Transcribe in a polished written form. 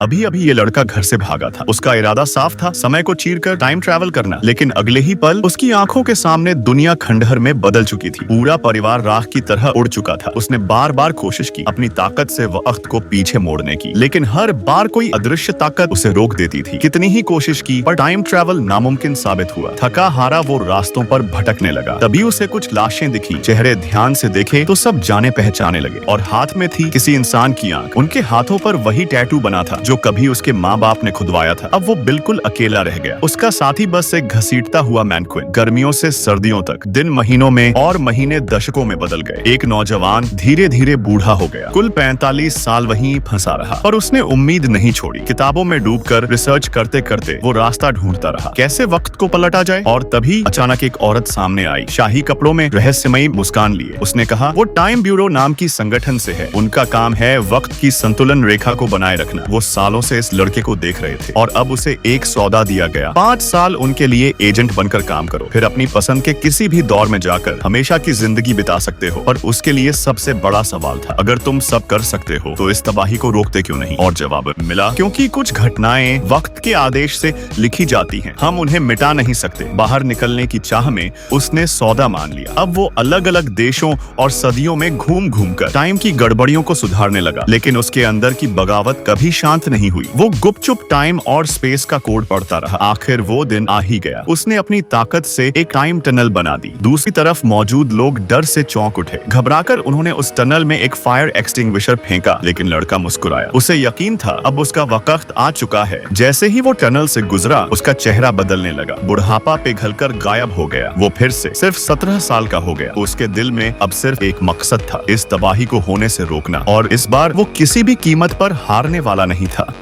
अभी अभी ये लड़का घर से भागा था। उसका इरादा साफ था, समय को चीरकर टाइम ट्रैवल करना। लेकिन अगले ही पल उसकी आंखों के सामने दुनिया खंडहर में बदल चुकी थी। पूरा परिवार राख की तरह उड़ चुका था। उसने बार बार कोशिश की अपनी ताकत से वक्त को पीछे मोड़ने की, लेकिन हर बार कोई अदृश्य ताकत उसे रोक देती थी। कितनी ही कोशिश की पर टाइम ट्रैवल नामुमकिन साबित हुआ। थका हारा वो रास्तों पर भटकने लगा। तभी उसे कुछ लाशें दिखी। चेहरे ध्यान से देखे तो सब जाने पहचाने लगे और हाथ में थी किसी इंसान की आंख। उनके हाथों पर वही टैटू बना था जो कभी उसके माँ बाप ने खुदवाया था। अब वो बिल्कुल अकेला रह गया। उसका साथी बस एक घसीटता हुआ मैनक्विन। गर्मियों से सर्दियों तक, दिन महीनों में और महीने दशकों में बदल गए। एक नौजवान धीरे धीरे बूढ़ा हो गया। कुल 45 साल वहीं फंसा रहा, पर उसने उम्मीद नहीं छोड़ी। किताबों में डूबकर रिसर्च करते करते वो रास्ता ढूंढता रहा, कैसे वक्त को पलटा जाए। और तभी अचानक एक औरत सामने आई, शाही कपड़ों में, रहस्यमयी मुस्कान लिए। उसने कहा वो टाइम ब्यूरो नाम की संगठन से है। उनका काम है वक्त की संतुलन रेखा को बनाए रखना। वो सालों से इस लड़के को देख रहे थे और अब उसे एक सौदा दिया गया। 5 साल उनके लिए एजेंट बनकर काम करो, फिर अपनी पसंद के किसी भी दौर में जाकर हमेशा की जिंदगी बिता सकते हो। और उसके लिए सबसे बड़ा सवाल था, अगर तुम सब कर सकते हो तो इस तबाही को रोकते क्यों नहीं। और जवाब मिला, क्योंकि कुछ घटनाएं वक्त के आदेश से लिखी जाती हैं, हम उन्हें मिटा नहीं सकते। बाहर निकलने की चाह में उसने सौदा मान लिया। अब वो अलग अलग देशों और सदियों में घूम घूम कर टाइम की गड़बड़ियों को सुधारने लगा। लेकिन उसके अंदर की बगावत कभी शांत नहीं हुई। वो गुपचुप टाइम और स्पेस का कोड पढ़ता रहा। आखिर वो दिन आ ही गया। उसने अपनी ताकत से एक टाइम टनल बना दी। दूसरी तरफ मौजूद लोग डर से चौंक उठे। घबराकर उन्होंने उस टनल में एक फायर एक्सटिंग्विशर फेंका, लेकिन लड़का मुस्कुराया। उसे यकीन था अब उसका वक्त आ चुका है। जैसे ही वो टनल से गुजरा, उसका चेहरा बदलने लगा। बुढ़ापा पिघलकर गायब हो गया। वो फिर से सिर्फ 17 साल का हो गया। उसके दिल में अब सिर्फ एक मकसद था, इस तबाही को होने से रोकना। और इस बार वो किसी भी कीमत पर हारने वाला नहीं था।